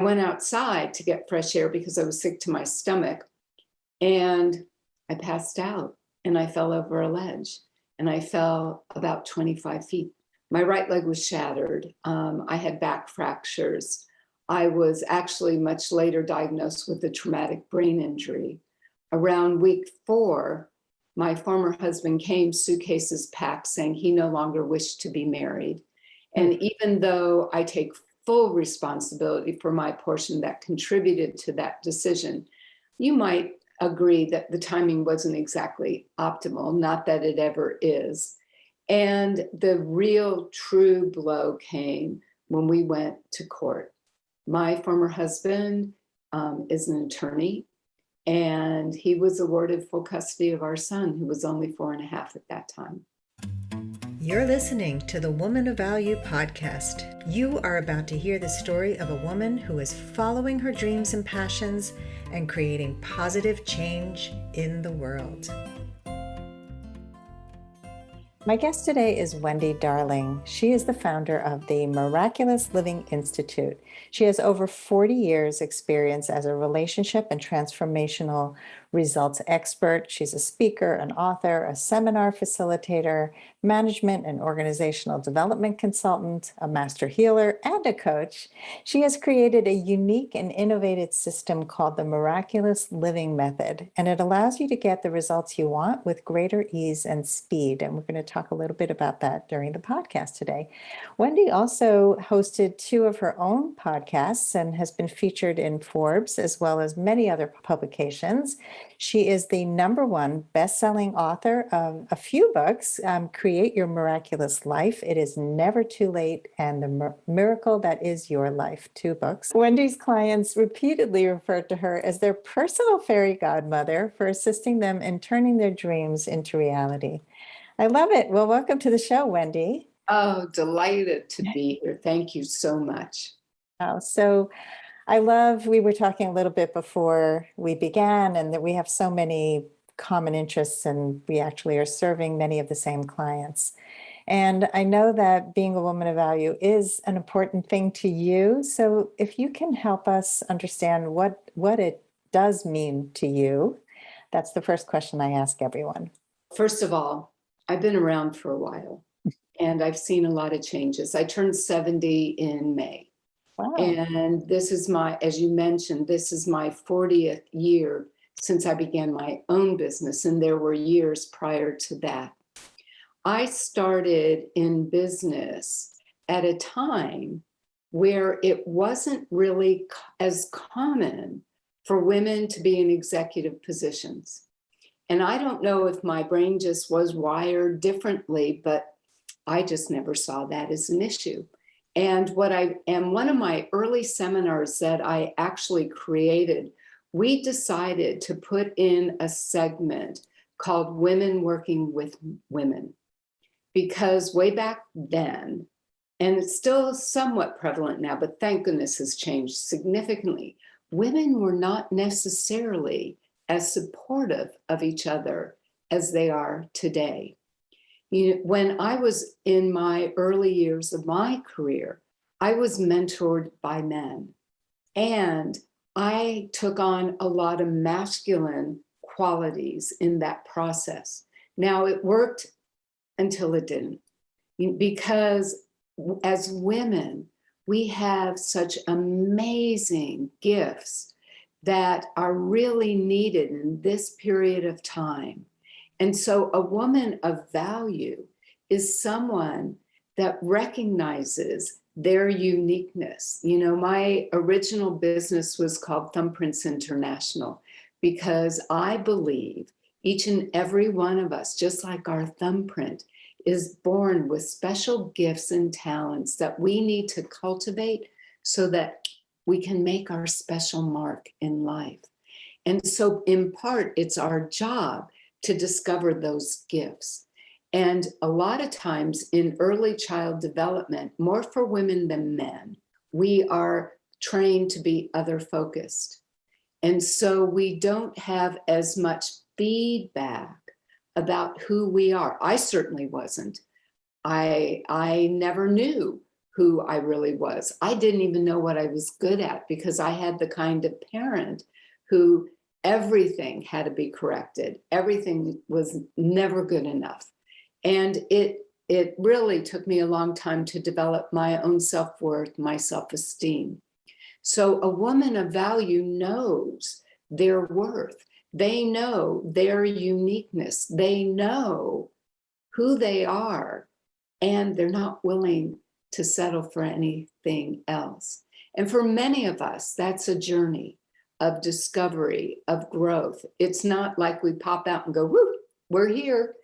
went outside to get fresh air because I was sick to my stomach, and I passed out and I fell over a ledge, and I fell about 25 feet. My right leg was shattered. I had back fractures. I was actually much later diagnosed with a traumatic brain injury. Around week 4, my former husband came, suitcases packed, saying he no longer wished to be married. And even though I take full responsibility for my portion that contributed to that decision, you might agree that the timing wasn't exactly optimal, not that it ever is. And the real true blow came when we went to court. My former husband is an attorney, and he was awarded full custody of our son, who was only 4.5 at that time. You're listening to the Woman of Value podcast. You are about to hear the story of a woman who is following her dreams and passions and creating positive change in the world. My guest today is Wendy Darling. She is the founder of the Miraculous Living Institute. She has over 40 years experience as a relationship and transformational results expert. She's a speaker, an author, a seminar facilitator, management and organizational development consultant, a master healer, and a coach. She has created a unique and innovative system called the Miraculous Living Method, and it allows you to get the results you want with greater ease and speed. And we're going to talk a little bit about that during the podcast today. Wendy also hosted 2 of her own podcasts and has been featured in Forbes as well as many other publications. She is the #1 best-selling author of a few books, Create Your Miraculous Life, It Is Never Too Late, and The Miracle That Is Your Life, 2 books. Wendy's clients repeatedly refer to her as their personal fairy godmother for assisting them in turning their dreams into reality. I love it. Well, welcome to the show, Wendy. Oh, delighted to be here. Thank you so much. So we were talking a little bit before we began, and that we have so many common interests, and we actually are serving many of the same clients. And I know that being a woman of value is an important thing to you. So if you can help us understand what it does mean to you, that's the first question I ask everyone. First of all, I've been around for a while, and I've seen a lot of changes. I turned 70 in May. Wow. And this is as you mentioned, this is my 40th year since I began my own business, and there were years prior to that. I started in business at a time where it wasn't really as common for women to be in executive positions. And I don't know if my brain just was wired differently, but I just never saw that as an issue. And one of my early seminars that I actually created, we decided to put in a segment called Women Working with Women, because way back then, and it's still somewhat prevalent now, but thank goodness has changed significantly, women were not necessarily as supportive of each other as they are today. When I was in my early years of my career, I was mentored by men, and I took on a lot of masculine qualities in that process. Now, it worked until it didn't, because as women, we have such amazing gifts that are really needed in this period of time. And so a woman of value is someone that recognizes their uniqueness. My original business was called Thumbprints International, because I believe each and every one of us, just like our thumbprint, is born with special gifts and talents that we need to cultivate so that we can make our special mark in life. And so in part, it's our job to discover those gifts. And a lot of times in early child development, more for women than men, we are trained to be other focused. And so we don't have as much feedback about who we are. I certainly wasn't. I never knew who I really was. I didn't even know what I was good at because I had the kind of parent who everything had to be corrected. Everything was never good enough. And it really took me a long time to develop my own self-worth, my self-esteem. So a woman of value knows their worth. They know their uniqueness. They know who they are, and they're not willing to settle for anything else. And for many of us, that's a journey of discovery, of growth. It's not like we pop out and go, woo, we're here.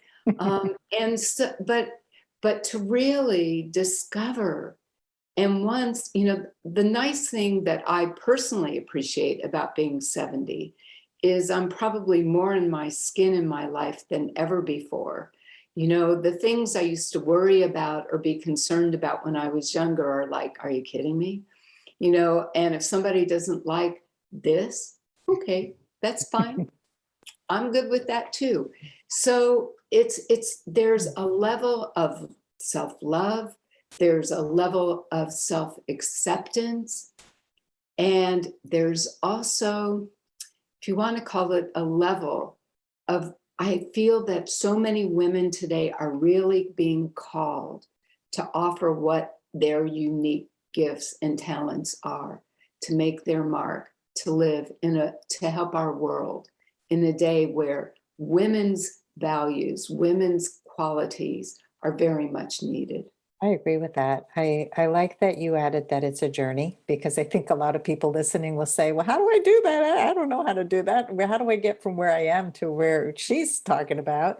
And so, but to really discover. And once, the nice thing that I personally appreciate about being 70 is I'm probably more in my skin in my life than ever before. The things I used to worry about or be concerned about when I was younger are like, are you kidding me? And if somebody doesn't like this, okay, that's fine. I'm good with that too. So there's a level of self-love, there's a level of self-acceptance, and there's also, if you want to call it, a level of, I feel that so many women today are really being called to offer what their unique gifts and talents are, to make their mark, to live to help our world in a day where women's values, women's qualities are very much needed. I agree with that. I like that you added that it's a journey, because I think a lot of people listening will say, well, how do I do that? I don't know how to do that. How do I get from where I am to where she's talking about?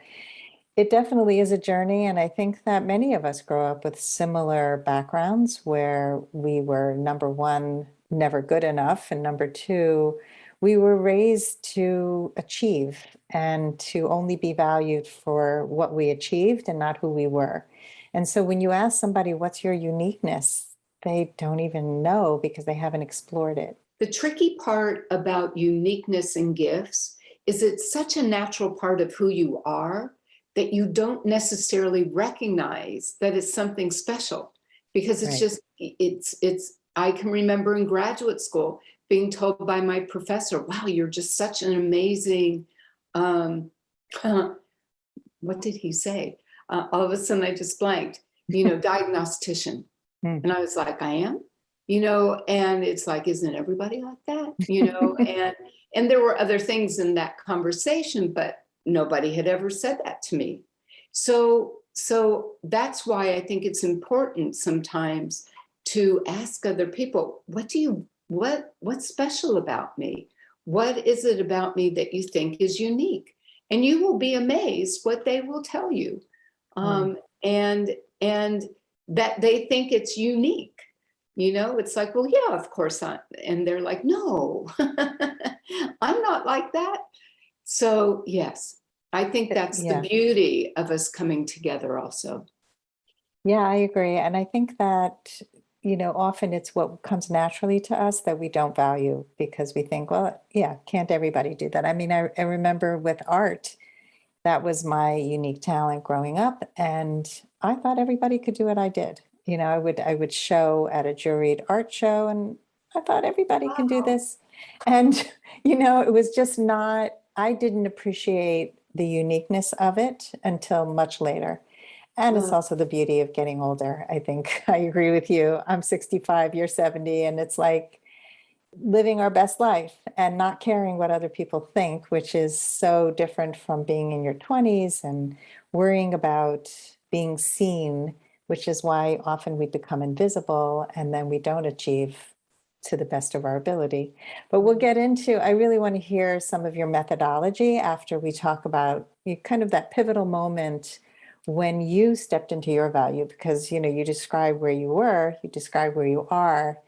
It definitely is a journey. And I think that many of us grow up with similar backgrounds where we were, number one, never good enough. And number two, we were raised to achieve and to only be valued for what we achieved and not who we were. And so when you ask somebody, what's your uniqueness? They don't even know because they haven't explored it. The tricky part about uniqueness and gifts is it's such a natural part of who you are that you don't necessarily recognize that it's something special, because it's Right. just, I can remember in graduate school being told by my professor, wow, you're just such an amazing, what did he say? All of a sudden I just blanked, diagnostician. Hmm. And I was like, I am, and it's like, isn't everybody like that? And there were other things in that conversation, but nobody had ever said that to me. So that's why I think it's important sometimes to ask other people, what's special about me? What is it about me that you think is unique? And you will be amazed what they will tell you. And that they think it's unique. It's like, well, yeah, of course not. And they're like, no, I'm not like that. So yes, I think that's the Yeah. beauty of us coming together also. Yeah, I agree. And I think that, often it's what comes naturally to us that we don't value, because we think, well, yeah, can't everybody do that? I mean, I remember with art, that was my unique talent growing up. And I thought everybody could do what I did. I would show at a juried art show, and I thought everybody can do Wow. this. And, it was just not, I didn't appreciate the uniqueness of it until much later. And it's Uh, also the beauty of getting older. I think I agree with you. I'm 65, you're 70, and it's like living our best life and not caring what other people think, which is so different from being in your 20s and worrying about being seen, which is why often we become invisible and then we don't achieve to the best of our ability. But we'll get into, I really want to hear some of your methodology after we talk about kind of that pivotal moment when you stepped into your value, because you describe where you were, you describe where you are.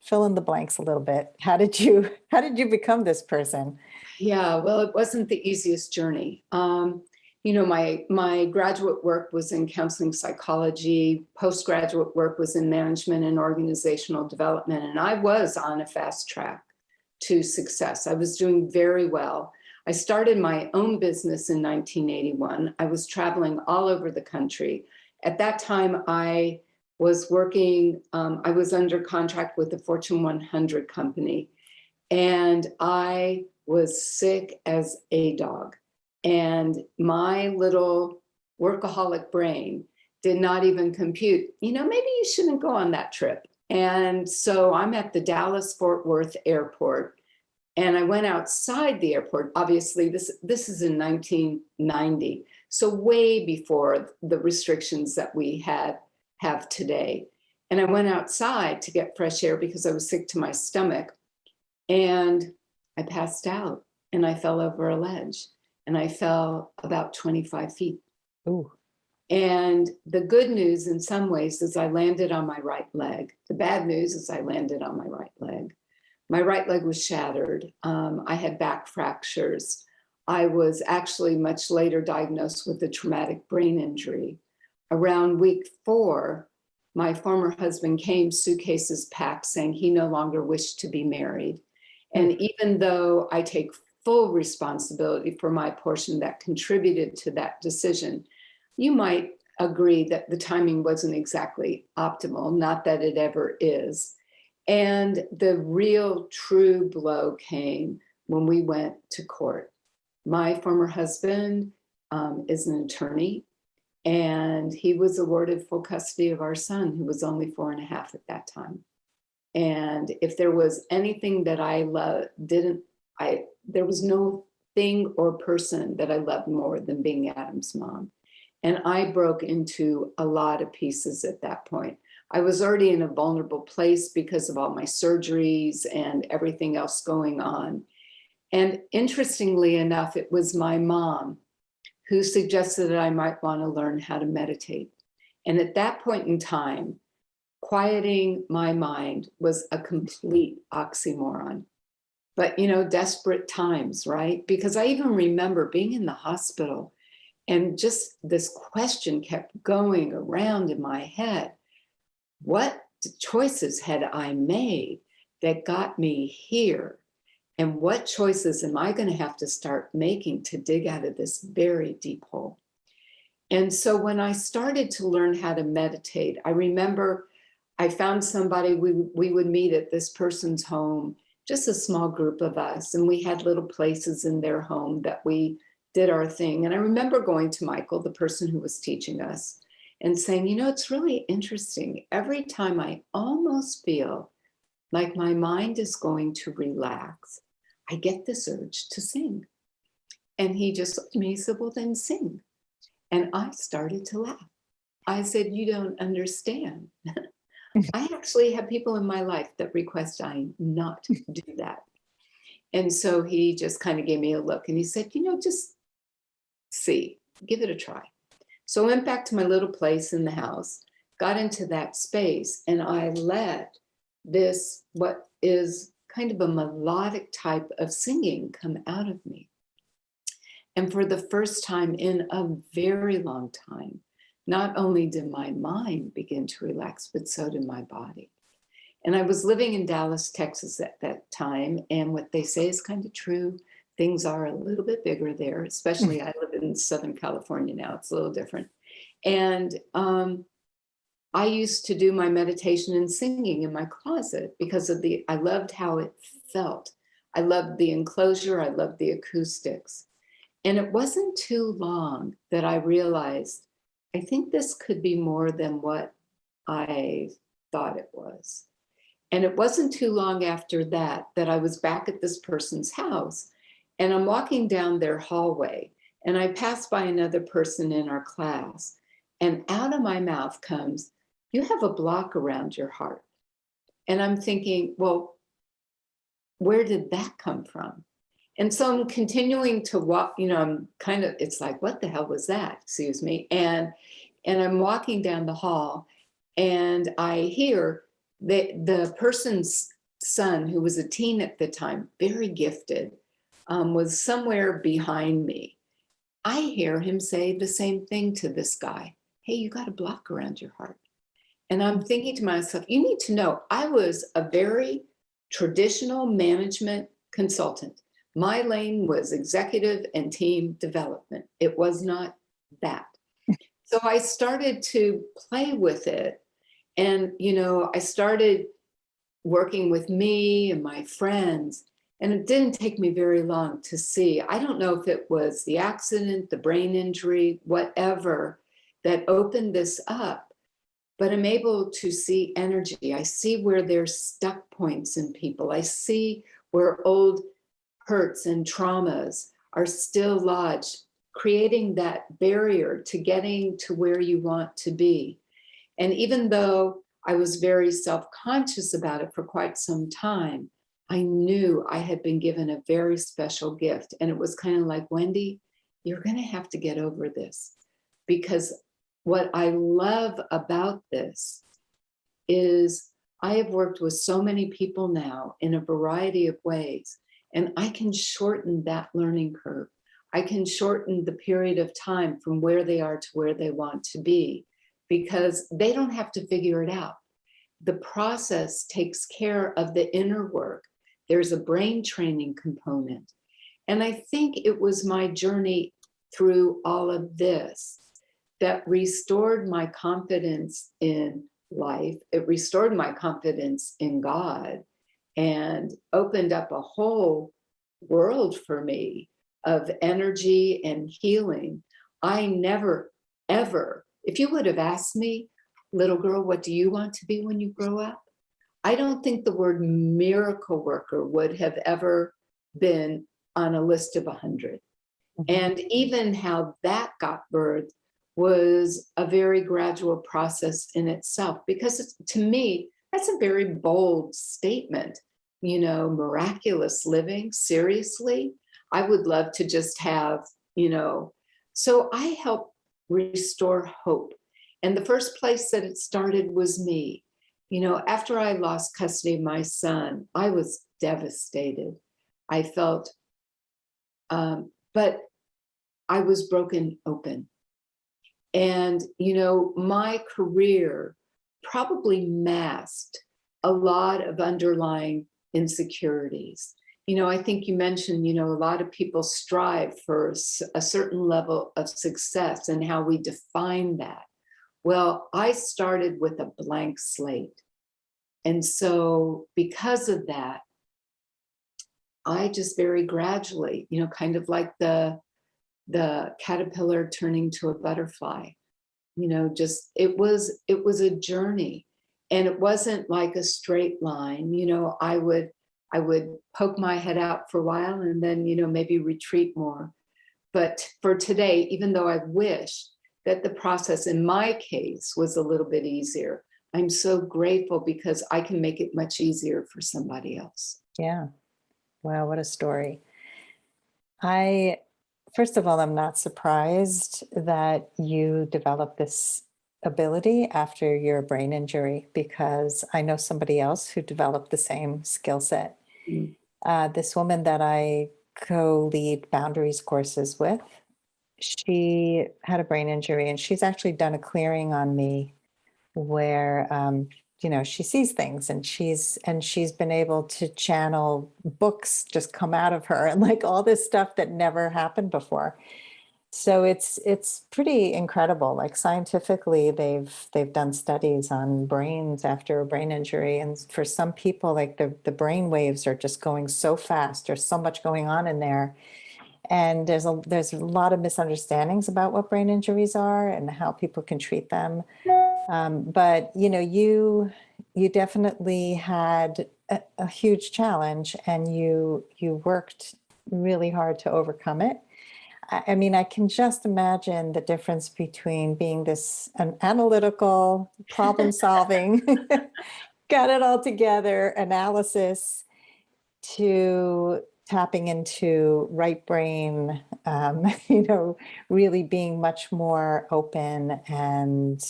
Fill in the blanks a little bit. How did you become this person? Yeah, well, it wasn't the easiest journey. My graduate work was in counseling psychology, postgraduate work was in management and organizational development, and I was on a fast track to success. I was doing very well. I started my own business in 1981. I was traveling all over the country. At that time, I was working, I was under contract with the Fortune 100 company, and I was sick as a dog. And my little workaholic brain did not even compute, maybe you shouldn't go on that trip. And so I'm at the Dallas-Fort Worth airport, and I went outside the airport. Obviously, this is in 1990, so way before the restrictions that we have today. And I went outside to get fresh air because I was sick to my stomach, and I passed out, and I fell over a ledge, and I fell about 25 feet. Ooh. And the good news in some ways is I landed on my right leg. The bad news is I landed on my right leg. My right leg was shattered. I had back fractures. I was actually much later diagnosed with a traumatic brain injury. Around week 4, my former husband came, suitcases packed, saying he no longer wished to be married. And even though I take full responsibility for my portion that contributed to that decision, you might agree that the timing wasn't exactly optimal, not that it ever is. And the real true blow came when we went to court. My former husband is an attorney, and he was awarded full custody of our son, who was only 4.5 at that time. And if there was anything that I loved, there was no thing or person that I loved more than being Adam's mom. And I broke into a lot of pieces at that point. I was already in a vulnerable place because of all my surgeries and everything else going on. And interestingly enough, it was my mom who suggested that I might want to learn how to meditate. And at that point in time, quieting my mind was a complete oxymoron. But, desperate times, right? Because I even remember being in the hospital, and just this question kept going around in my head. What choices had I made that got me here? And what choices am I going to have to start making to dig out of this very deep hole? And so when I started to learn how to meditate, I remember I found somebody, we would meet at this person's home, just a small group of us, and we had little places in their home that we did our thing. And I remember going to Michael, the person who was teaching us, and saying, it's really interesting. Every time I almost feel like my mind is going to relax, I get this urge to sing. And he just looked at me, he said, well, then sing. And I started to laugh. I said, you don't understand. I actually have people in my life that request I not do that. And so he just kind of gave me a look, and he said, just see, give it a try. So I went back to my little place in the house, got into that space, and I let this, what is kind of a melodic type of singing, come out of me. And for the first time in a very long time, not only did my mind begin to relax, but so did my body. And I was living in Dallas, Texas at that time. And what they say is kind of true. Things are a little bit bigger there, especially I live in Southern California now. It's a little different. And I used to do my meditation and singing in my closet because I loved how it felt. I loved the enclosure. I loved the acoustics. And it wasn't too long that I realized, I think this could be more than what I thought it was. And it wasn't too long after that I was back at this person's house, and I'm walking down their hallway, and I pass by another person in our class, and out of my mouth comes, you have a block around your heart. And I'm thinking, well, where did that come from? And so I'm continuing to walk, I'm kind of, it's like, what the hell was that? Excuse me. And I'm walking down the hall, and I hear the person's son, who was a teen at the time, very gifted, was somewhere behind me. I hear him say the same thing to this guy. Hey, you got a block around your heart. And I'm thinking to myself, you need to know, I was a very traditional management consultant. My lane was executive and team development. It was not that. So I started to play with it. And, I started working with me and my friends, and it didn't take me very long to see. I don't know if it was the accident, the brain injury, whatever, that opened this up, but I'm able to see energy. I see where there's stuck points in people. I see where old hurts and traumas are still lodged, creating that barrier to getting to where you want to be. And even though I was very self-conscious about it for quite some time, I knew I had been given a very special gift. And it was kind of like, Wendy, you're going to have to get over this. Because what I love about this is I have worked with so many people now in a variety of ways, and I can shorten that learning curve. I can shorten the period of time from where they are to where they want to be, because they don't have to figure it out. The process takes care of the inner work. There's a brain training component. And I think it was my journey through all of this that restored my confidence in life. It restored my confidence in God and opened up a whole world for me of energy and healing. I never, ever, if you would have asked me, little girl, what do you want to be when you grow up? I don't think the word miracle worker would have ever been on a list of 100. And even how that got birthed was a very gradual process in itself, because to me, that's a very bold statement. Miraculous living, seriously? I would love to just have, so I help restore hope. And the first place that it started was me. After I lost custody of my son, I was devastated. I felt, but I was broken open. And, my career probably masked a lot of underlying insecurities. I think you mentioned, a lot of people strive for a certain level of success and how we define that. Well, I started with a blank slate. And so because of that, I just very gradually, kind of like the caterpillar turning to a butterfly, just it was a journey, and it wasn't like a straight line. I would poke my head out for a while and then, maybe retreat more. But for today, even though I wish that the process in my case was a little bit easier, I'm so grateful because I can make it much easier for somebody else. Yeah. Wow, what a story. First of all, I'm not surprised that you developed this ability after your brain injury, because I know somebody else who developed the same skill set. Mm. This woman that I co-lead boundaries courses with, she had a brain injury, and she's actually done a clearing on me where she sees things, and she's been able to channel books just come out of her, and like all this stuff that never happened before. So it's pretty incredible. Like scientifically, they've done studies on brains after a brain injury, and for some people, like the brain waves are just going so fast. There's so much going on in there. And there's a lot of misunderstandings about what brain injuries are and how people can treat them. But you definitely had a huge challenge, and you worked really hard to overcome it. I mean, I can just imagine the difference between being an analytical, problem solving, got it all together, analysis, to tapping into right brain, really being much more open and,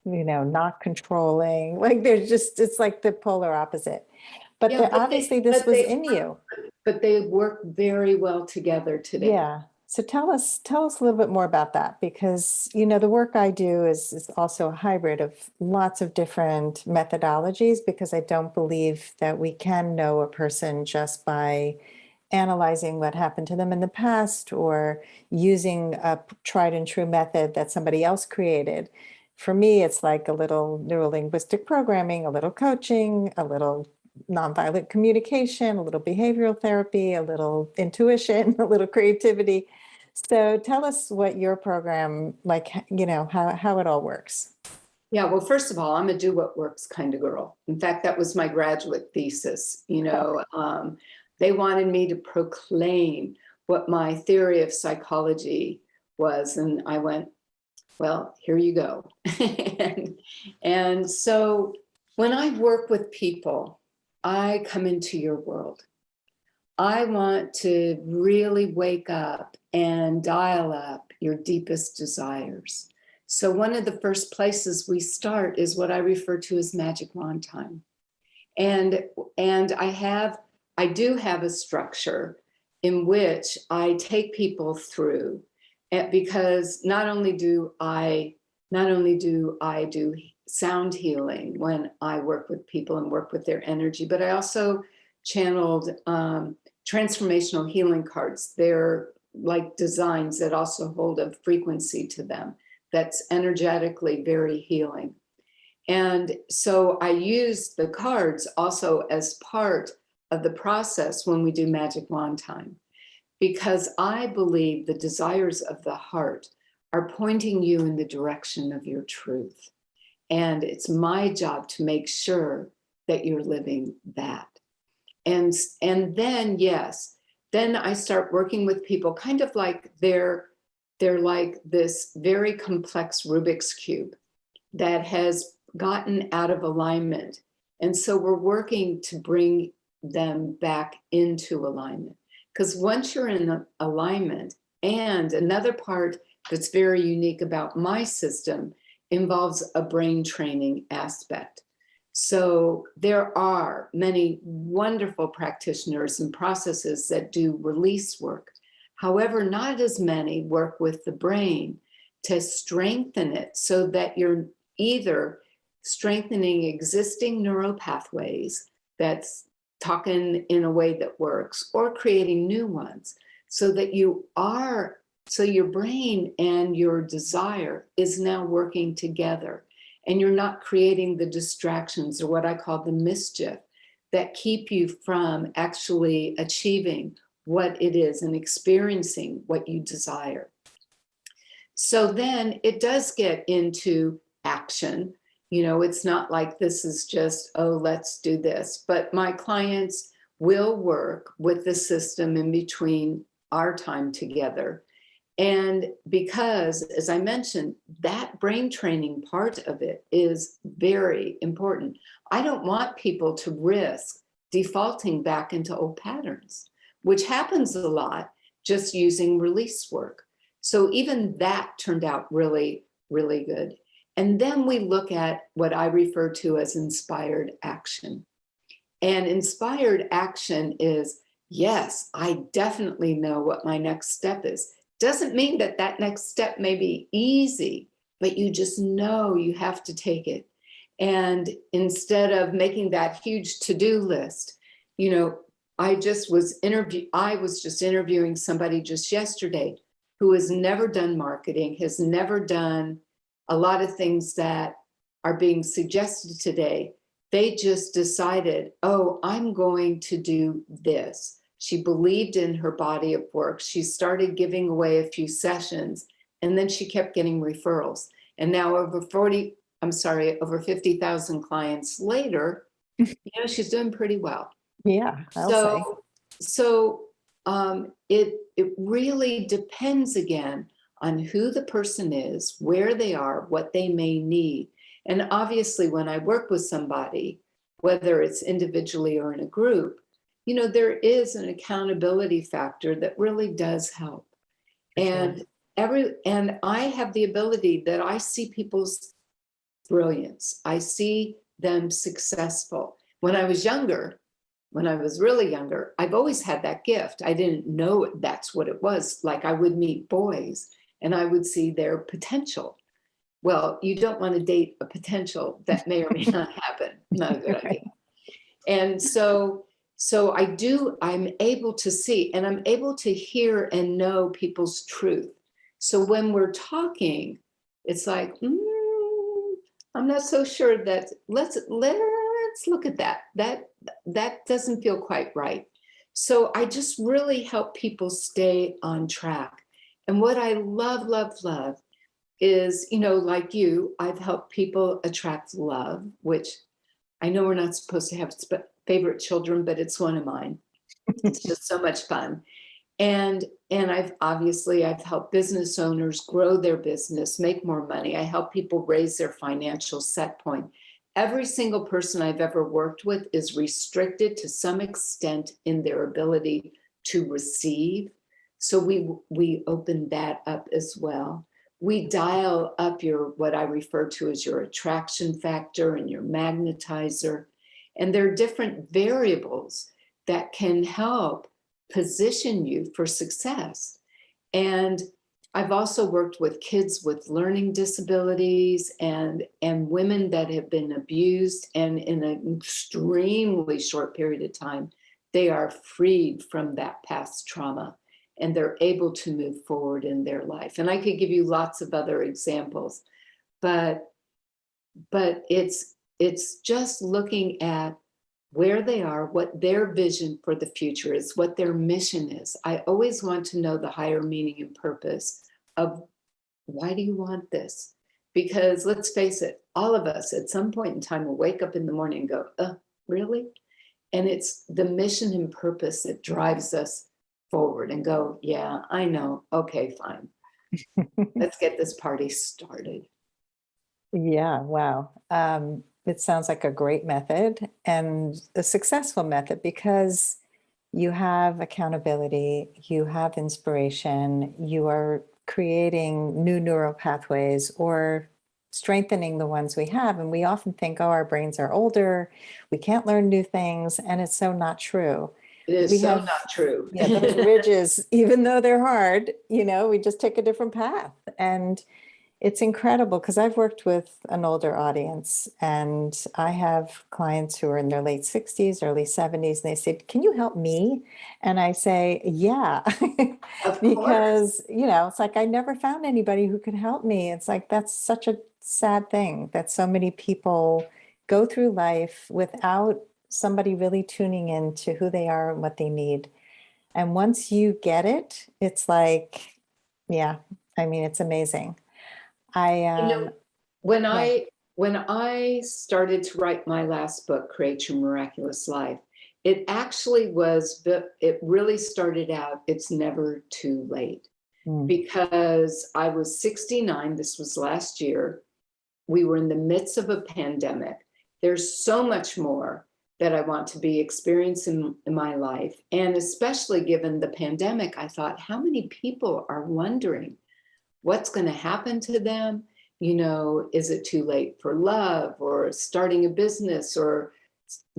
not controlling. Like it's like the polar opposite. But Yeah, obviously this was in you. But they work very well together today. Yeah. So tell us a little bit more about that, because, the work I do is also a hybrid of lots of different methodologies, because I don't believe that we can know a person just by analyzing what happened to them in the past or using a tried and true method that somebody else created. for me, it's like a little neurolinguistic programming, a little coaching, a little nonviolent communication, a little behavioral therapy, a little intuition, a little creativity. So tell us what your program, like, how it all works. Yeah, well, first of all, I'm a do what works kind of girl. In fact, that was my graduate thesis. They wanted me to proclaim what my theory of psychology was. And I went, well, here you go. and so when I work with people, I come into your world. I want to really wake up and dial up your deepest desires. So one of the first places we start is what I refer to as magic wand time. And I do have a structure in which I take people through, because not only do I do sound healing when I work with people and work with their energy, but I also channeled transformational healing cards. They're like designs that also hold a frequency to them that's energetically very healing. And so I use the cards also as part of the process when we do magic wand time, because I believe the desires of the heart are pointing you in the direction of your truth. And it's my job to make sure that you're living that. And then, yes, then I start working with people kind of like they're like this very complex Rubik's Cube that has gotten out of alignment. And so we're working to bring them back into alignment. Because once you're in alignment, and another part that's very unique about my system involves a brain training aspect. So there are many wonderful practitioners and processes that do release work. However, not as many work with the brain to strengthen it so that you're either strengthening existing neural pathways, that's talking in a way that works, or creating new ones so that so your brain and your desire is now working together. And you're not creating the distractions, or what I call the mischief, that keep you from actually achieving what it is and experiencing what you desire. So then it does get into action. It's not like this is just, oh, let's do this. But my clients will work with the system in between our time together. And because, as I mentioned, that brain training part of it is very important. I don't want people to risk defaulting back into old patterns, which happens a lot just using release work. So even that turned out really, really good. And then we look at what I refer to as inspired action. And inspired action is, yes, I definitely know what my next step is. Doesn't mean that that next step may be easy, but you just know you have to take it. And instead of making that huge to-do list, I was just interviewing somebody just yesterday who has never done marketing, has never done a lot of things that are being suggested today. They just decided, oh, I'm going to do this. She believed in her body of work. She started giving away a few sessions, and then she kept getting referrals. And now over 50,000 clients later, she's doing pretty well. Yeah, I'll say. It really depends again on who the person is, where they are, what they may need. And obviously, when I work with somebody, whether it's individually or in a group, there is an accountability factor that really does help. And I have the ability that I see people's brilliance. I see them successful. When I was really younger, I've always had that gift. I didn't know that's what it was. Like I would meet boys and I would see their potential. Well, you don't want to date a potential that may or may not happen. Not a good idea. And so I'm able to see, and I'm able to hear and know people's truth. So when we're talking, it's like, I'm not so sure that let's look at that. That doesn't feel quite right. So I just really help people stay on track. And what I love is, like you, I've helped people attract love, which I know we're not supposed to have favorite children, but it's one of mine. It's just so much fun. And I've helped business owners grow their business, make more money. I help people raise their financial set point. Every single person I've ever worked with is restricted to some extent in their ability to receive. So we open that up as well. We dial up what I refer to as your attraction factor and your magnetizer. And there are different variables that can help position you for success. And I've also worked with kids with learning disabilities and women that have been abused, and in an extremely short period of time, they are freed from that past trauma and they're able to move forward in their life. And I could give you lots of other examples, but it's just looking at where they are, what their vision for the future is, what their mission is. I always want to know the higher meaning and purpose of why do you want this? Because let's face it, all of us at some point in time will wake up in the morning and go, really? And it's the mission and purpose that drives us forward and go, yeah, I know. Okay, fine. Let's get this party started. Yeah, wow. It sounds like a great method and a successful method because you have accountability, you have inspiration, you are creating new neural pathways or strengthening the ones we have. And we often think, oh, our brains are older, we can't learn new things. And it's so not true. It is so not true. Yeah, those ridges, even though they're hard, we just take a different path. And it's incredible because I've worked with an older audience and I have clients who are in their late 60s, early 70s, and they say, can you help me? And I say, yeah, because, it's like I never found anybody who could help me. It's like that's such a sad thing that so many people go through life without somebody really tuning in to who they are and what they need. And once you get it, it's like, yeah, it's amazing. When Yeah. I started to write my last book, Create Your Miraculous Life, it really started out, it's never too late. Because I was 69, this was last year. We were in the midst of a pandemic. There's so much more that I want to be experiencing in my life. And especially given the pandemic, I thought, how many people are wondering what's going to happen to them? Is it too late for love or starting a business or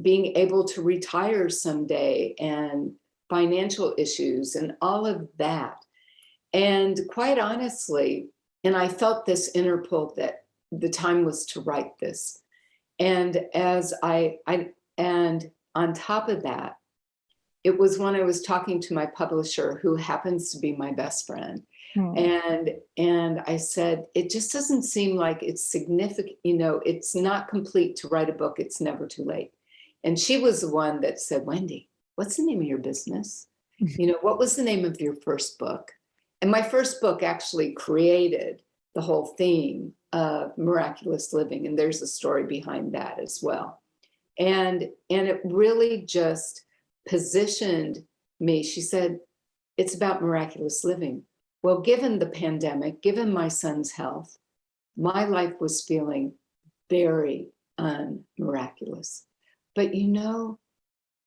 being able to retire someday, and financial issues and all of that. And quite honestly, and I felt this inner pull that the time was to write this. And and on top of that, it was when I was talking to my publisher, who happens to be my best friend. And I said, it just doesn't seem like it's significant, it's not complete to write a book. It's never too late. And she was the one that said, Wendy, what's the name of your business? What was the name of your first book? And my first book actually created the whole theme of miraculous living. And there's a story behind that as well. And it really just positioned me. She said, it's about miraculous living. Well, given the pandemic, given my son's health, my life was feeling very unmiraculous. But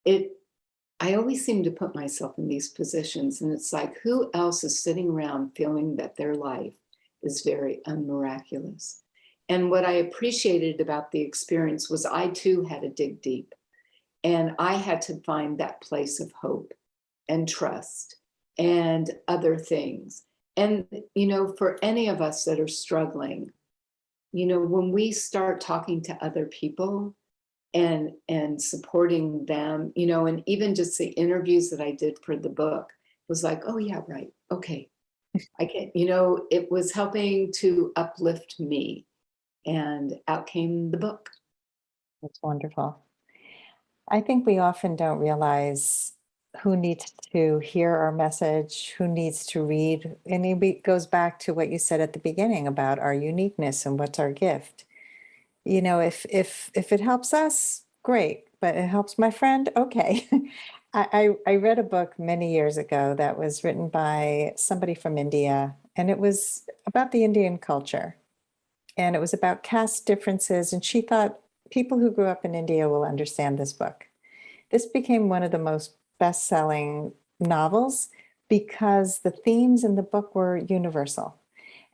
I always seem to put myself in these positions, and it's like, who else is sitting around feeling that their life is very unmiraculous? And what I appreciated about the experience was I too had to dig deep, and I had to find that place of hope and trust and other things. And, for any of us that are struggling, when we start talking to other people and supporting them, and even just the interviews that I did for the book was like, oh yeah, right. Okay. I can, it was helping to uplift me. and out came the book. That's wonderful. I think we often don't realize who needs to hear our message, who needs to read. And it goes back to what you said at the beginning about our uniqueness and what's our gift. You know, if it helps us, great, but it helps my friend, okay. I read a book many years ago that was written by somebody from India, and it was about the Indian culture. And it was about caste differences. And she thought people who grew up in India will understand this book. This became one of the most best-selling novels because the themes in the book were universal.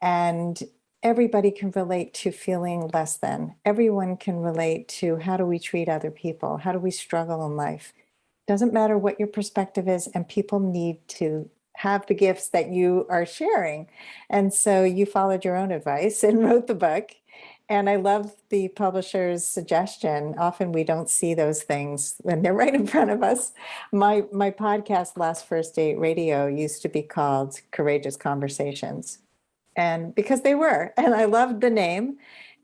And everybody can relate to feeling less than. Everyone can relate to how do we treat other people? How do we struggle in life? Doesn't matter what your perspective is, and people need to have the gifts that you are sharing. And so you followed your own advice and wrote the book. And I love the publisher's suggestion. Often we don't see those things when they're right in front of us. My podcast, Last First Date Radio, used to be called Courageous Conversations. And because they were, and I loved the name.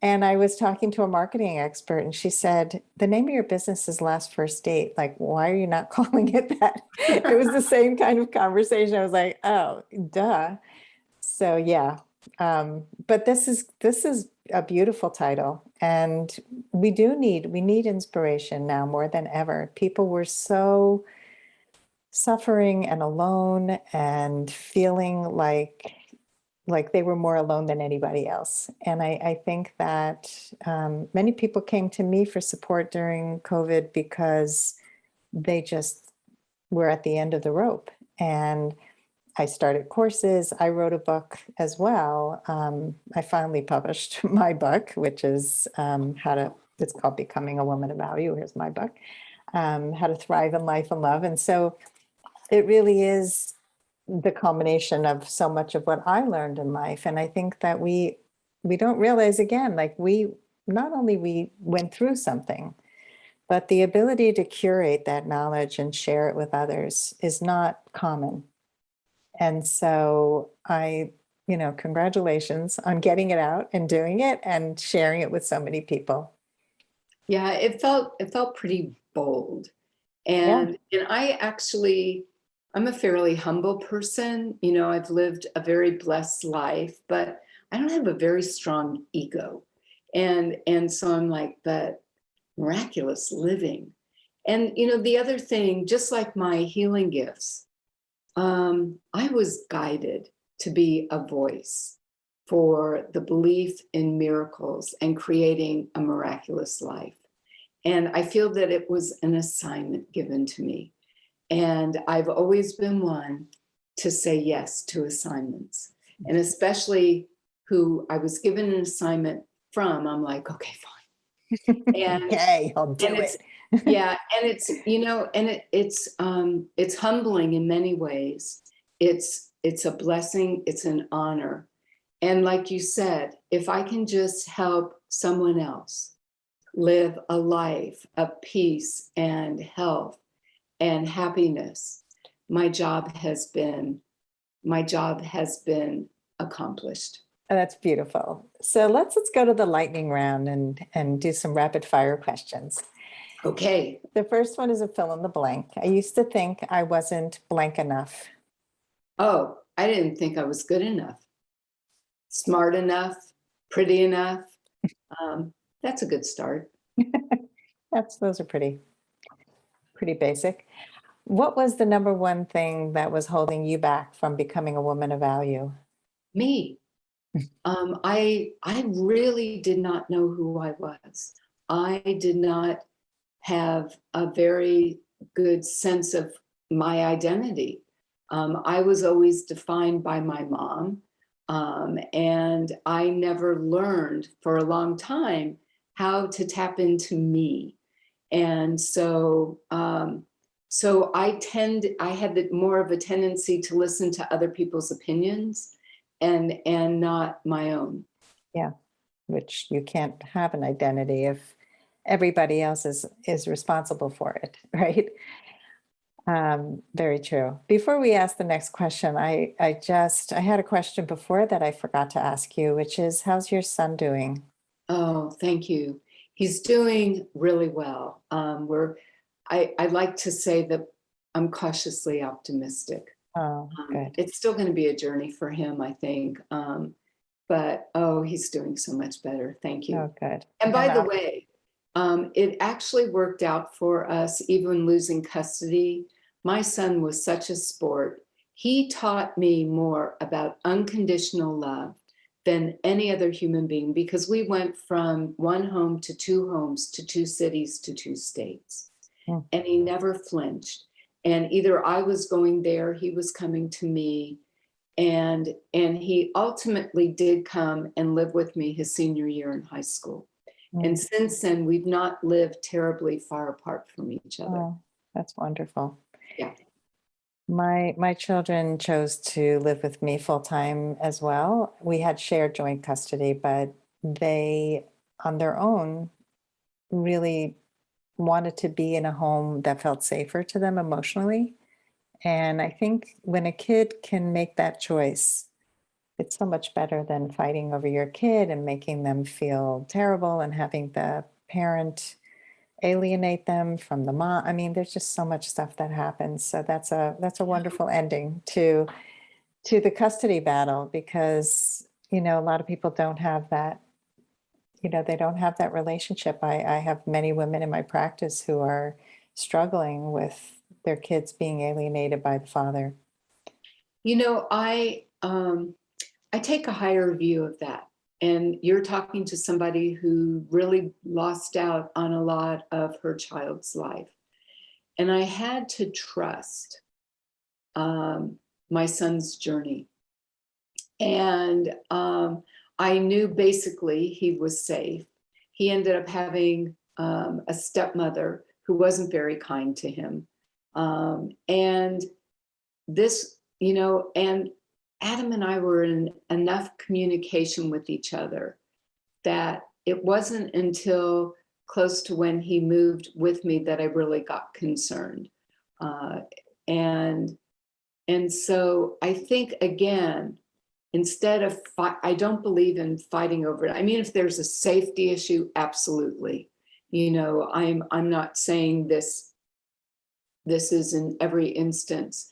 And I was talking to a marketing expert, and she said, the name of your business is Last First Date. Like, why are you not calling it that? It was the same kind of conversation. I was like, oh, duh. So yeah. But this is a beautiful title. And we need inspiration now more than ever. People were so suffering and alone and feeling like they were more alone than anybody else. And I think that many people came to me for support during COVID because they just were at the end of the rope. And I started courses. I wrote a book as well. I finally published my book, which is it's called Becoming a Woman of Value. Here's my book, How to Thrive in Life and Love. And so it really is the culmination of so much of what I learned in life. And I think that we don't realize, again, like we went through something, but the ability to curate that knowledge and share it with others is not common. And so congratulations on getting it out and doing it and sharing it with so many people. Yeah, it felt pretty bold. Yeah. And I'm a fairly humble person. You know, I've lived a very blessed life, but I don't have a very strong ego. And so I'm like, but miraculous living. And, you know, the other thing, just like my healing gifts, I was guided to be a voice for the belief in miracles and creating a miraculous life. And I feel that it was an assignment given to me. And I've always been one to say yes to assignments. And especially who I was given an assignment from, I'm like, okay, fine. And, Okay, I'll do it's, it. yeah, and it's, you know, and it's humbling in many ways. It's a blessing, it's an honor. And like you said, if I can just help someone else live a life of peace and health and happiness, my job has been accomplished. Oh, that's beautiful. So let's go to the lightning round and do some rapid fire questions. Okay. The first one is a fill in the blank. I used to think I wasn't blank enough. Oh, I didn't think I was good enough, smart enough, pretty enough. That's a good start. Those are pretty basic. What was the number one thing that was holding you back from becoming a woman of value? Me. I really did not know who I was. I did not have a very good sense of my identity. I was always defined by my mom, and I never learned for a long time how to tap into me. And so, I had more of a tendency to listen to other people's opinions and not my own. Yeah, which you can't have an identity if everybody else is responsible for it, right? Very true. Before we ask the next question, I had a question before that I forgot to ask you, which is, how's your son doing? Oh, thank you. He's doing really well. I like to say that I'm cautiously optimistic. Oh, good. It's still going to be a journey for him, I think. But oh, he's doing so much better. Thank you. Oh, good. And by And the way, it actually worked out for us, even losing custody. My son was such a sport. He taught me more about unconditional love than any other human being, because we went from one home to two homes to two cities to two states. mm, And he never flinched. And either I was going there, he was coming to me. And he ultimately did come and live with me his senior year in high school. And mm. since then, we've not lived terribly far apart from each other. Oh, that's wonderful. Yeah. My children chose to live with me full time as well. We had shared joint custody, but they, on their own, really wanted to be in a home that felt safer to them emotionally. And I think when a kid can make that choice, it's so much better than fighting over your kid and making them feel terrible and having the parent alienate them from the mom. I mean, there's just so much stuff that happens. So that's a wonderful ending to the custody battle, because a lot of people don't have that, they don't have that relationship. I have many women in my practice who are struggling with their kids being alienated by the father. You know, I take a higher view of that. And you're talking to somebody who really lost out on a lot of her child's life. And I had to trust my son's journey. And I knew basically he was safe. He ended up having a stepmother who wasn't very kind to him. And this, and Adam and I were in enough communication with each other that it wasn't until close to when he moved with me that I really got concerned. Uh, and and so I think, again, instead of I don't believe in fighting over it. I mean, if there's a safety issue, absolutely. I'm not saying this is in every instance,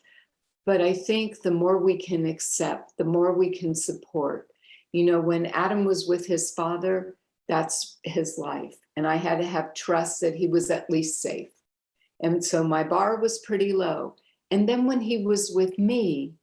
but I think the more we can accept, the more we can support. When Adam was with his father, that's his life. And I had to have trust that he was at least safe. And so my bar was pretty low. And then when he was with me,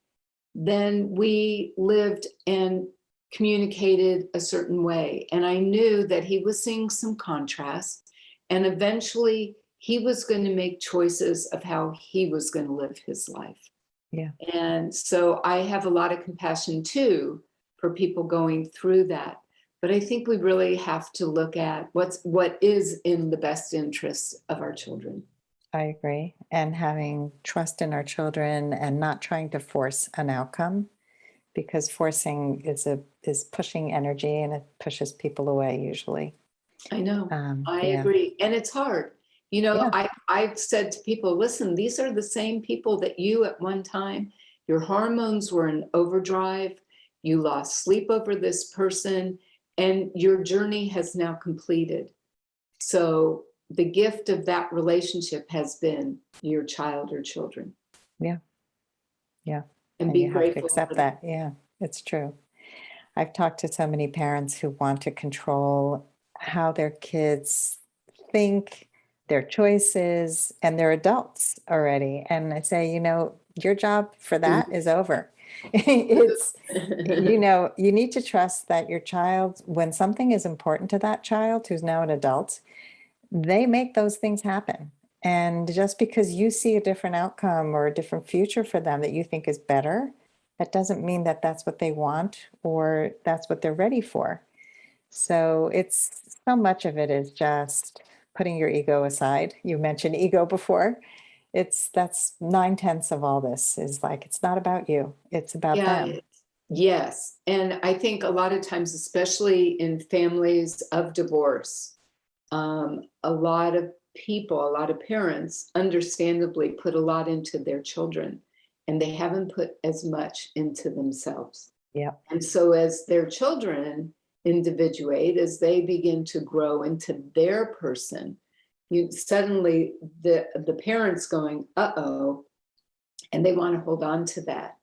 then we lived and communicated a certain way. And I knew that he was seeing some contrast. And eventually he was going to make choices of how he was going to live his life. Yeah. And so I have a lot of compassion too for people going through that. But I think we really have to look at what is in the best interests of our children. I agree. And having trust in our children and not trying to force an outcome, because forcing is pushing energy and it pushes people away usually. I know. I Yeah. agree. And it's hard. Yeah. I've said to people, listen, these are the same people that you at one time, your hormones were in overdrive, you lost sleep over this person, and your journey has now completed. So the gift of that relationship has been your child or children. Yeah. Yeah. And And be you have to grateful accept for that. Yeah, it's true. I've talked to so many parents who want to control how their kids think, their choices, and they're adults already. And I say, your job for that is over. It's, you need to trust that your child, when something is important to that child who's now an adult, they make those things happen. And just because you see a different outcome or a different future for them that you think is better, that doesn't mean that that's what they want or that's what they're ready for. So it's so much of it is just putting your ego aside. You mentioned ego before. That's 9/10 of all this is like, it's not about you, it's about them. Yes. And I think a lot of times, especially in families of divorce, a lot of people, a lot of parents, understandably put a lot into their children, and they haven't put as much into themselves. Yeah. And so as their children individuate, as they begin to grow into their person, you suddenly the parents going, uh-oh, and they want to hold on to that.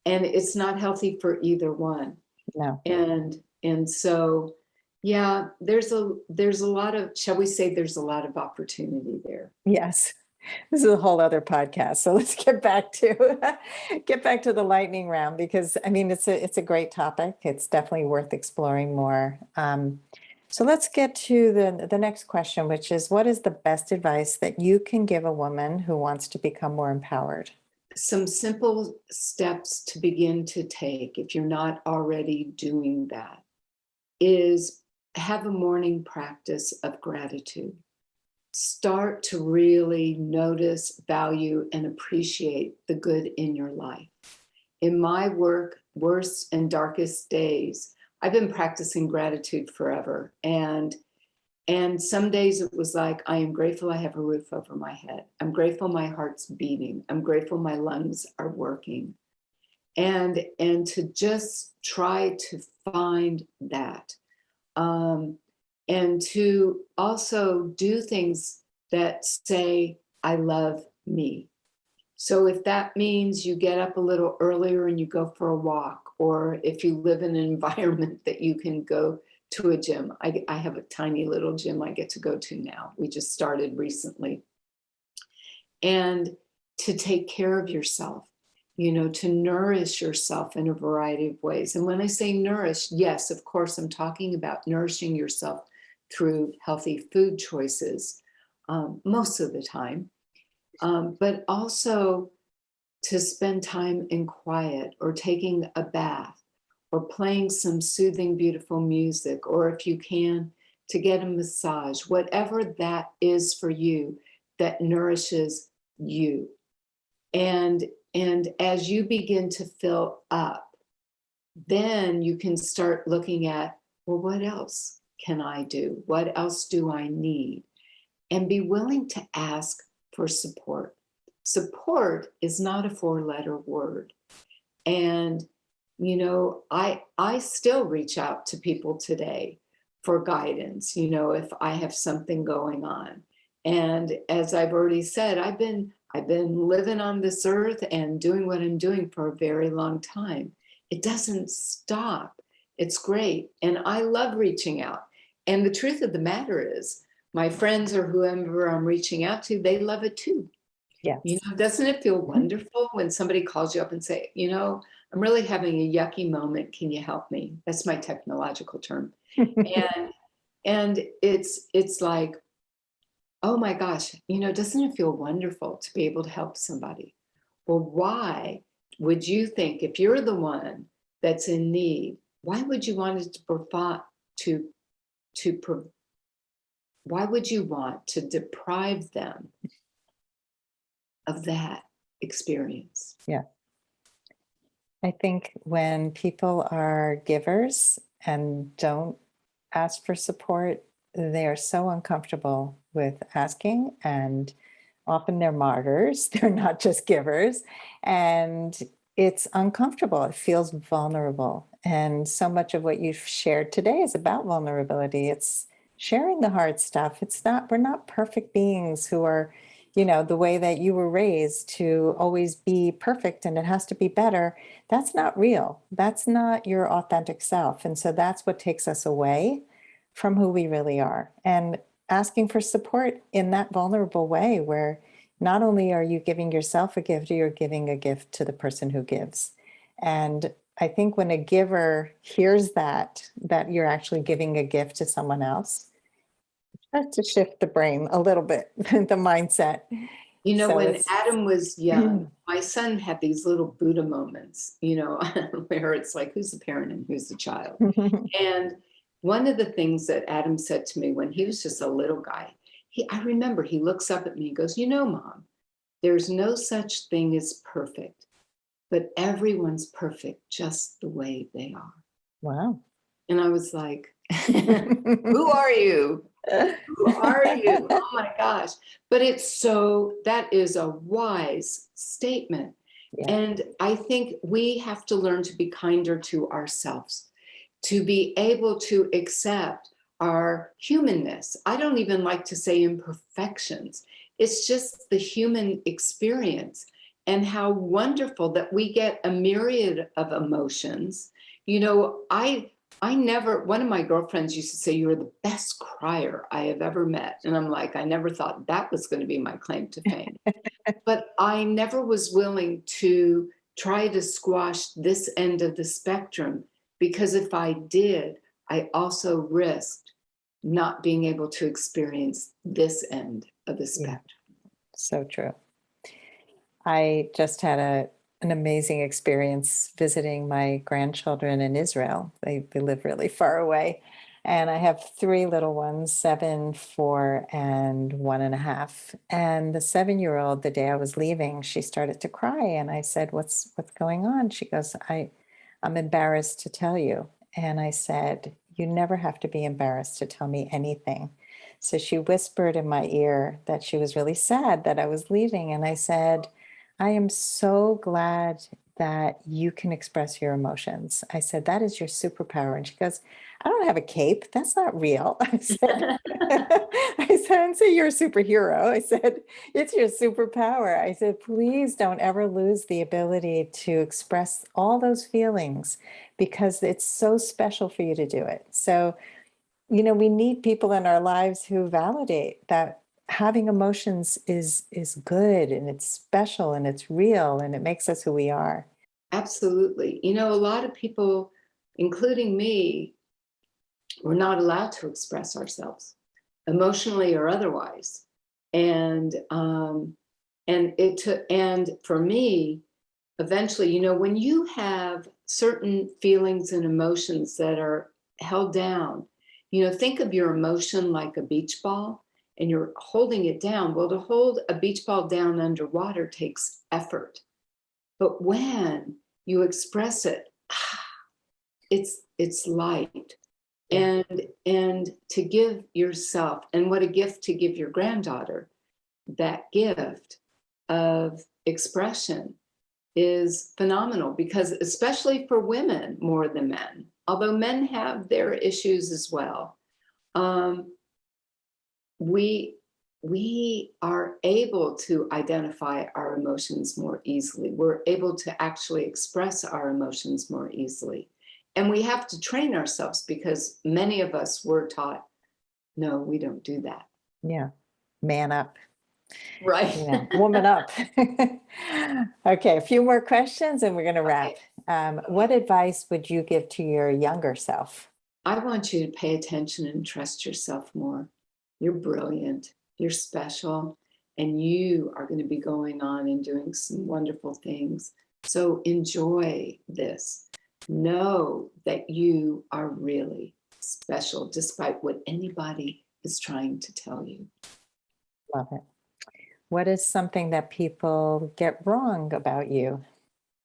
And it's not healthy for either one. No. And so, yeah, there's a lot of, shall we say, there's a lot of opportunity there. Yes. This is a whole other podcast. So let's get back to the lightning round, because I mean, it's a great topic. It's definitely worth exploring more. So let's get to the next question, which is, what is the best advice that you can give a woman who wants to become more empowered? Some simple steps to begin to take, if you're not already doing that, is have a morning practice of gratitude. Start to really notice, value, and appreciate the good in your life. In my worst and darkest days, I've been practicing gratitude forever. And some days it was like, I am grateful I have a roof over my head. I'm grateful my heart's beating. I'm grateful my lungs are working. And to just try to find that. And to also do things that say, I love me. So if that means you get up a little earlier and you go for a walk, or if you live in an environment that you can go to a gym. I have a tiny little gym I get to go to now. We just started recently. And to take care of yourself, to nourish yourself in a variety of ways. And when I say nourish, yes, of course, I'm talking about nourishing yourself through healthy food choices most of the time, but also to spend time in quiet, or taking a bath, or playing some soothing, beautiful music, or if you can, to get a massage, whatever that is for you that nourishes you. And as you begin to fill up, then you can start looking at, well, what else can I do? What else do I need? And be willing to ask for support. Support is not a 4-letter word. And I still reach out to people today for guidance, if I have something going on. And as I've already said, I've been living on this earth and doing what I'm doing for a very long time. It doesn't stop. It's great. And I love reaching out. And the truth of the matter is, my friends or whoever I'm reaching out to, they love it too. Yes. Doesn't it feel wonderful when somebody calls you up and say, I'm really having a yucky moment. Can you help me? That's my technological term. and it's like, oh my gosh, doesn't it feel wonderful to be able to help somebody? Well, why would you think, if you're the one that's in need, why would you want why would you want to deprive them of that experience? Yeah. I think when people are givers and don't ask for support, they are so uncomfortable with asking, and often they're martyrs. They're not just givers, and it's uncomfortable. It feels vulnerable. And so much of what you've shared today is about vulnerability. It's sharing the hard stuff. We're not perfect beings who are, the way that you were raised to always be perfect and it has to be better. That's not real. That's not your authentic self. And so that's what takes us away from who we really are. And asking for support in that vulnerable way, where not only are you giving yourself a gift, you're giving a gift to the person who gives. And I think when a giver hears that you're actually giving a gift to someone else, it starts to shift the brain a little bit, the mindset. So when Adam was young, my son had these little Buddha moments, where it's like, who's the parent and who's the child? And one of the things that Adam said to me when he was just a little guy, I remember he looks up at me and goes, Mom, there's no such thing as perfect, but everyone's perfect just the way they are. Wow. And I was like, who are you? Who are you? Oh my gosh. But that is a wise statement. Yeah. And I think we have to learn to be kinder to ourselves, to be able to accept our humanness. I don't even like to say imperfections. It's just the human experience, and how wonderful that we get a myriad of emotions. You know, I never, one of my girlfriends used to say, "You're the best crier I have ever met." And I'm like, I never thought that was going to be my claim to fame. But I never was willing to try to squash this end of the spectrum, because if I did, I also risked not being able to experience this end of the Yeah, spectrum. so true. I just had an amazing experience visiting my grandchildren in Israel. They live really far away. And I have three little ones, 7, 4, and 1.5. And the 7-year-old, the day I was leaving, she started to cry. And I said, what's going on? She goes, I'm embarrassed to tell you. And I said, you never have to be embarrassed to tell me anything. So she whispered in my ear that she was really sad that I was leaving. And I said, I am so glad that you can express your emotions. I said, that is your superpower. And she goes, I don't have a cape. That's not real. I said, I didn't say you're a superhero. I said, it's your superpower. I said, please don't ever lose the ability to express all those feelings, because it's so special for you to do it. So, we need people in our lives who validate that having emotions is good, and it's special, and it's real, and it makes us who we are. Absolutely. You know, a lot of people, including me, we're not allowed to express ourselves emotionally or otherwise. And for me, eventually, you know, when you have certain feelings and emotions that are held down, you know, think of your emotion like a beach ball, and you're holding it down. Well, to hold a beach ball down underwater takes effort. But when you express it, it's light. Yeah. And to give yourself, and what a gift to give your granddaughter, that gift of expression is phenomenal, because especially for women more than men, although men have their issues as well, we are able to identify our emotions more easily. We're able to actually express our emotions more easily. And we have to train ourselves, because many of us were taught, no, we don't do that. Yeah. Man up. Right. Yeah. Woman up. Okay. A few more questions and we're going to wrap. What advice would you give to your younger self? I want you to pay attention and trust yourself more. You're brilliant. You're special. And you are going to be going on and doing some wonderful things. So enjoy this. Know that you are really special, despite what anybody is trying to tell you. Love it. What is something that people get wrong about you?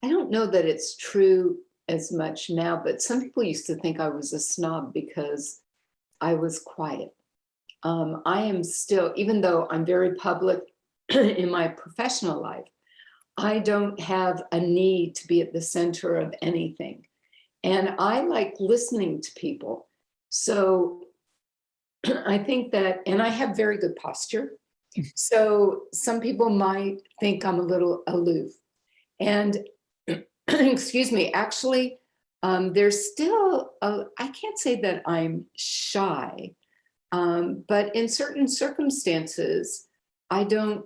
I don't know that it's true as much now, but some people used to think I was a snob because I was quiet. I am still, even though I'm very public in my professional life, I don't have a need to be at the center of anything. And I like listening to people. So I think that, and I have very good posture. So some people might think I'm a little aloof. And excuse me, actually, there's still, I can't say that I'm shy, but in certain circumstances, I don't,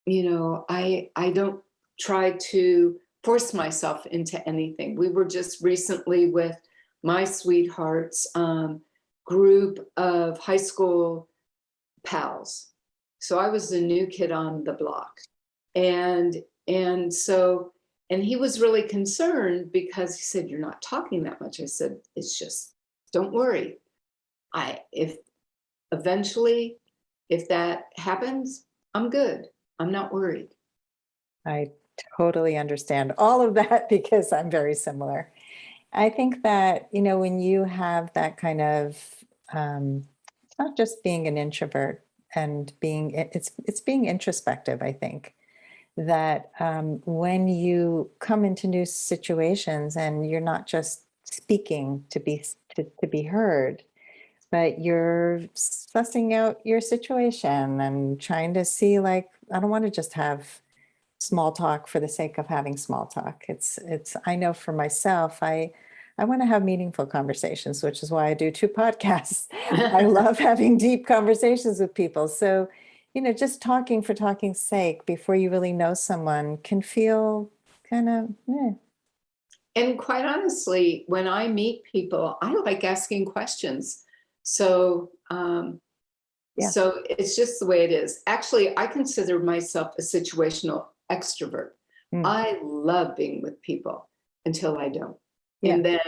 I don't try to force myself into anything. We were just recently with my sweetheart's group of high school pals. So I was the new kid on the block. And he was really concerned, because he said, "You're not talking that much." I said, "It's just, don't worry. If eventually, if that happens, I'm good. I'm not worried." I totally understand all of that because I'm very similar. I think that, when you have that kind of, it's not just being an introvert and it's being introspective, I think. That when you come into new situations and you're not just speaking to be heard, but you're sussing out your situation and trying to see, like, I don't want to just have small talk for the sake of having small talk. I know for myself, I want to have meaningful conversations, which is why I do 2 podcasts. I love having deep conversations with people. So, just talking for talking's sake before you really know someone can feel kind of, And quite honestly, when I meet people, I like asking questions. So, Yeah. so it's just the way it is. Actually, I consider myself a situational extrovert. Mm. I love being with people until I don't. Yeah. And then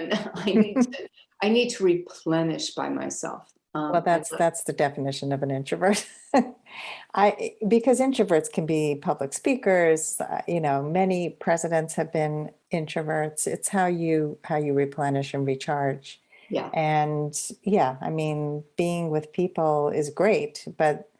I need to replenish by myself. Well, that's the definition of an introvert. Because introverts can be public speakers, many presidents have been introverts. It's how you replenish and recharge. Yeah. And yeah, I mean, being with people is great, but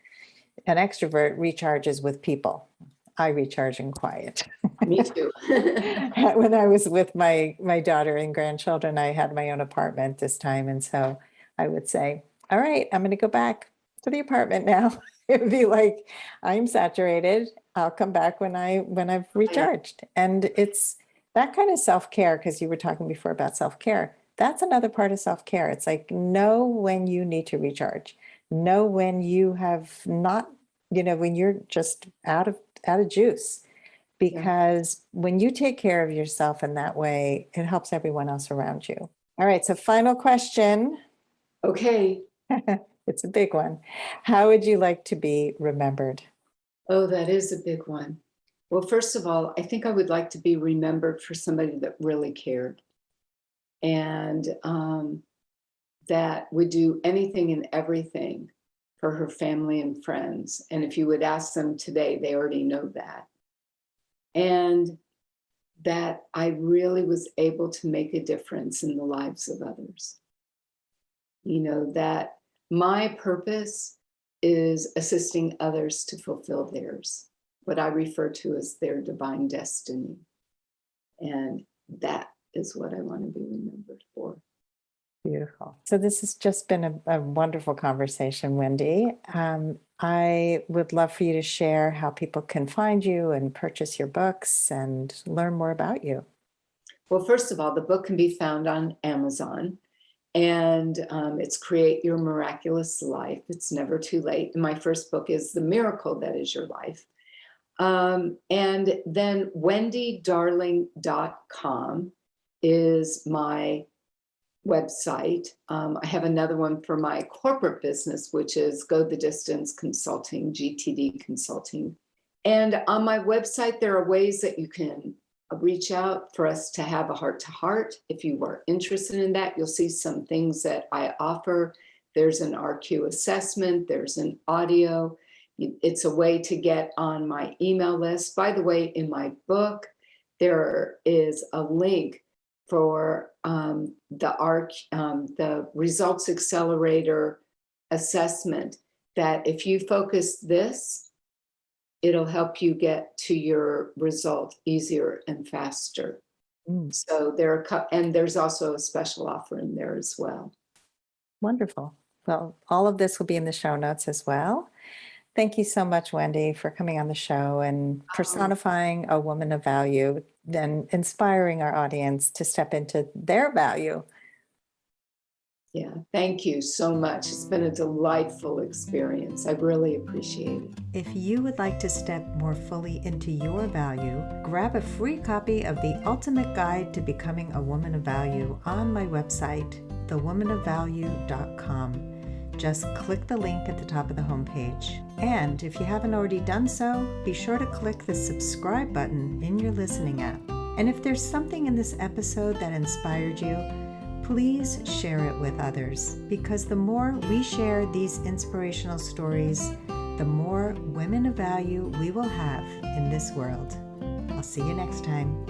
an extrovert recharges with people. I recharge in quiet. Me too. When I was with my daughter and grandchildren, I had my own apartment this time. And so I would say, all right, I'm going to go back to the apartment now. It would be like, I'm saturated. I'll come back when I've recharged. And it's that kind of self-care, because you were talking before about self-care. That's another part of self-care. It's like, know when you need to recharge. Know when you have not, when you're just out of juice. Because when you take care of yourself in that way, it helps everyone else around you. All right, so final question. Okay. It's a big one. How would you like to be remembered? Oh, that is a big one. Well, first of all, I think I would like to be remembered for somebody that really cared and that would do anything and everything for her family and friends. And if you would ask them today, they already know that. And that I really was able to make a difference in the lives of others. That my purpose is assisting others to fulfill theirs, what I refer to as their divine destiny. And that is what I want to be remembered for. Beautiful. So this has just been a wonderful conversation, Wendy. I would love for you to share how people can find you and purchase your books and learn more about you. Well, first of all, the book can be found on Amazon, and it's Create Your Miraculous Life. It's never too late. And my first book is The Miracle That Is Your Life. And then wendydarling.com is my website. I have another one for my corporate business, which is Go the Distance Consulting, GTD Consulting. And on my website, there are ways that you can reach out for us to have a heart-to-heart. If you are interested in that, you'll see some things that I offer. There's an RQ assessment, there's an audio. It's a way to get on my email list. By the way, in my book, there is a link for the Results Accelerator assessment that if you focus this, it'll help you get to your result easier and faster. So there's also a special offer in there as well. Wonderful. Well, all of this will be in the show notes as well. Thank you so much, Wendy, for coming on the show and personifying a woman of value and inspiring our audience to step into their value. Yeah, thank you so much. It's been a delightful experience. I really appreciate it. If you would like to step more fully into your value, grab a free copy of The Ultimate Guide to Becoming a Woman of Value on my website, thewomanofvalue.com. Just click the link at the top of the homepage. And if you haven't already done so, be sure to click the subscribe button in your listening app. And if there's something in this episode that inspired you, please share it with others, because the more we share these inspirational stories, the more women of value we will have in this world. I'll see you next time.